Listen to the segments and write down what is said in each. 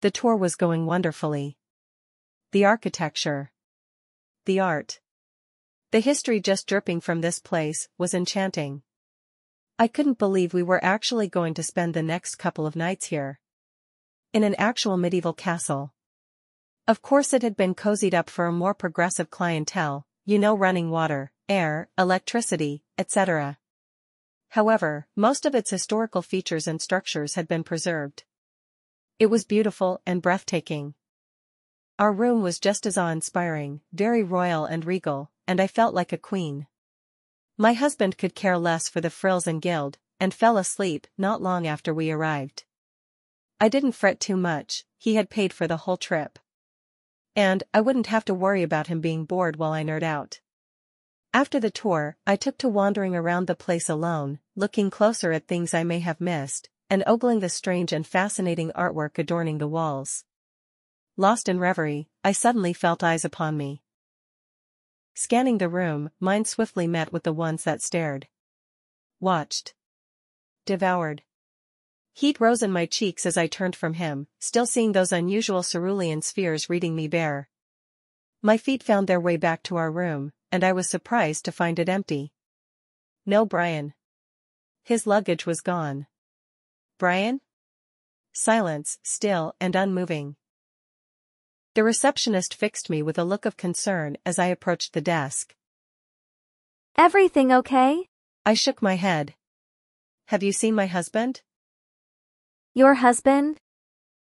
The tour was going wonderfully. The architecture. The art. The history just dripping from this place was enchanting. I couldn't believe we were actually going to spend the next couple of nights here. In an actual medieval castle. Of course it had been cozied up for a more progressive clientele, running water, air, electricity, etc. However, most of its historical features and structures had been preserved. It was beautiful and breathtaking. Our room was just as awe-inspiring, very royal and regal, and I felt like a queen. My husband could care less for the frills and gild, and fell asleep not long after we arrived. I didn't fret too much, he had paid for the whole trip. And I wouldn't have to worry about him being bored while I nerd out. After the tour, I took to wandering around the place alone, looking closer at things I may have missed, and ogling the strange and fascinating artwork adorning the walls. Lost in reverie, I suddenly felt eyes upon me. Scanning the room, mine swiftly met with the ones that stared. Watched. Devoured. Heat rose in my cheeks as I turned from him, still seeing those unusual cerulean spheres reading me bare. My feet found their way back to our room, and I was surprised to find it empty. No Brian. His luggage was gone. Brian? Silence, still and unmoving. The receptionist fixed me with a look of concern as I approached the desk. Everything okay? I shook my head. Have you seen my husband? Your husband?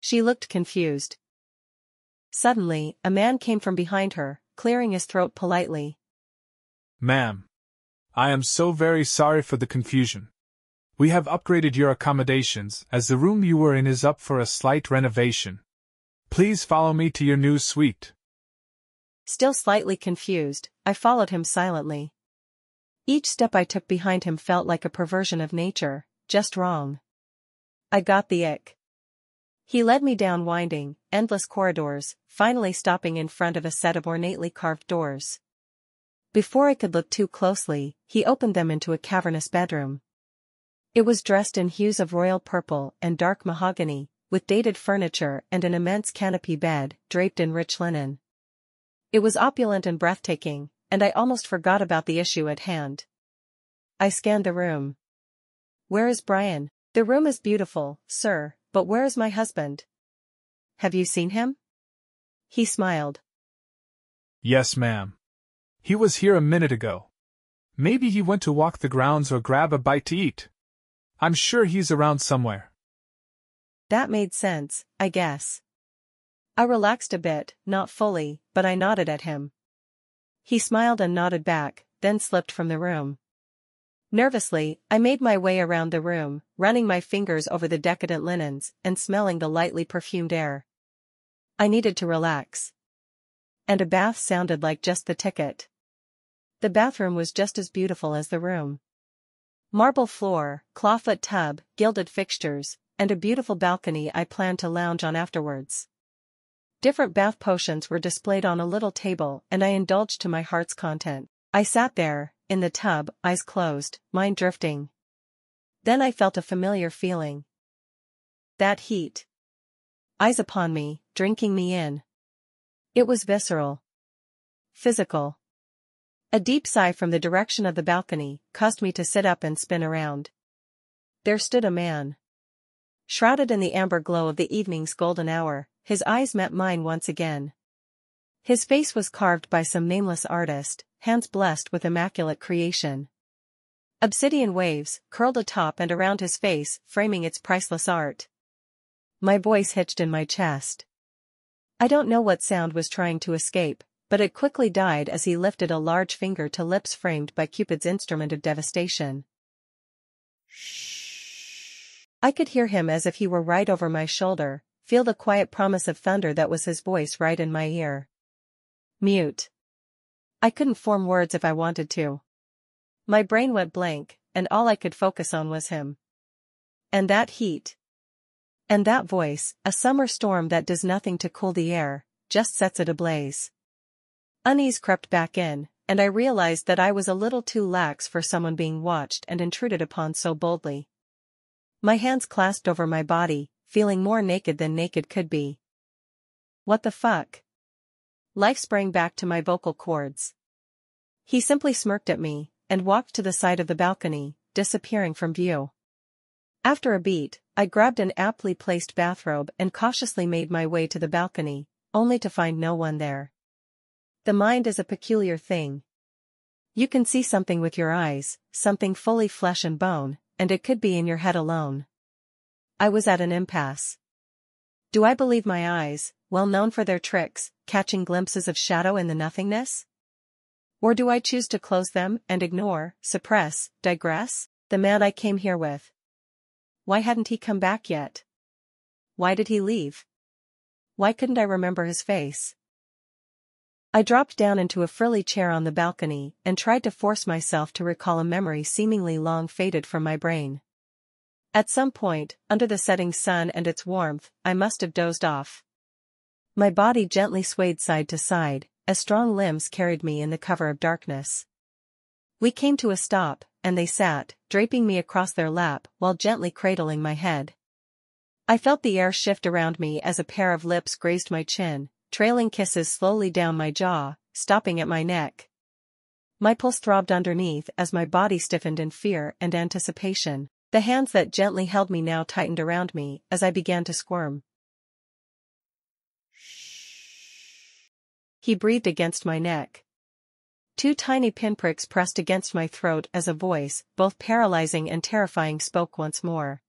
She looked confused. Suddenly, a man came from behind her, clearing his throat politely. Ma'am, I am so very sorry for the confusion. We have upgraded your accommodations as the room you were in is up for a slight renovation. Please follow me to your new suite. Still slightly confused, I followed him silently. Each step I took behind him felt like a perversion of nature, just wrong. I got the ick. He led me down winding, endless corridors, finally stopping in front of a set of ornately carved doors. Before I could look too closely, he opened them into a cavernous bedroom. It was dressed in hues of royal purple and dark mahogany, with dated furniture and an immense canopy bed, draped in rich linen. It was opulent and breathtaking, and I almost forgot about the issue at hand. I scanned the room. Where is Brian? The room is beautiful, sir, but where is my husband? Have you seen him? He smiled. Yes, ma'am. He was here a minute ago. Maybe he went to walk the grounds or grab a bite to eat. I'm sure he's around somewhere. That made sense, I guess. I relaxed a bit, not fully, but I nodded at him. He smiled and nodded back, then slipped from the room. Nervously, I made my way around the room, running my fingers over the decadent linens and smelling the lightly perfumed air. I needed to relax. And a bath sounded like just the ticket. The bathroom was just as beautiful as the room. Marble floor, clawfoot tub, gilded fixtures, and a beautiful balcony I planned to lounge on afterwards. Different bath potions were displayed on a little table and I indulged to my heart's content. I sat there, in the tub, eyes closed, mind drifting. Then I felt a familiar feeling. That heat. Eyes upon me, drinking me in. It was visceral. Physical. A deep sigh from the direction of the balcony caused me to sit up and spin around. There stood a man. Shrouded in the amber glow of the evening's golden hour, his eyes met mine once again. His face was carved by some nameless artist, hands blessed with immaculate creation. Obsidian waves curled atop and around his face, framing its priceless art. My voice hitched in my chest. I don't know what sound was trying to escape, but it quickly died as he lifted a large finger to lips framed by Cupid's instrument of devastation. Shh. I could hear him as if he were right over my shoulder, feel the quiet promise of thunder that was his voice right in my ear. Mute. I couldn't form words if I wanted to. My brain went blank, and all I could focus on was him. And that heat. And that voice, a summer storm that does nothing to cool the air, just sets it ablaze. Unease crept back in, and I realized that I was a little too lax for someone being watched and intruded upon so boldly. My hands clasped over my body, feeling more naked than naked could be. What the fuck? Life sprang back to my vocal cords. He simply smirked at me, and walked to the side of the balcony, disappearing from view. After a beat, I grabbed an aptly placed bathrobe and cautiously made my way to the balcony, only to find no one there. The mind is a peculiar thing. You can see something with your eyes, something fully flesh and bone, and it could be in your head alone. I was at an impasse. Do I believe my eyes, well known for their tricks, catching glimpses of shadow in the nothingness? Or do I choose to close them and ignore, suppress, digress, the man I came here with? Why hadn't he come back yet? Why did he leave? Why couldn't I remember his face? I dropped down into a frilly chair on the balcony and tried to force myself to recall a memory seemingly long faded from my brain. At some point, under the setting sun and its warmth, I must have dozed off. My body gently swayed side to side, as strong limbs carried me in the cover of darkness. We came to a stop, and they sat, draping me across their lap while gently cradling my head. I felt the air shift around me as a pair of lips grazed my chin, trailing kisses slowly down my jaw, stopping at my neck. My pulse throbbed underneath as my body stiffened in fear and anticipation. The hands that gently held me now tightened around me as I began to squirm. He breathed against my neck. 2 tiny pinpricks pressed against my throat as a voice, both paralyzing and terrifying, spoke once more.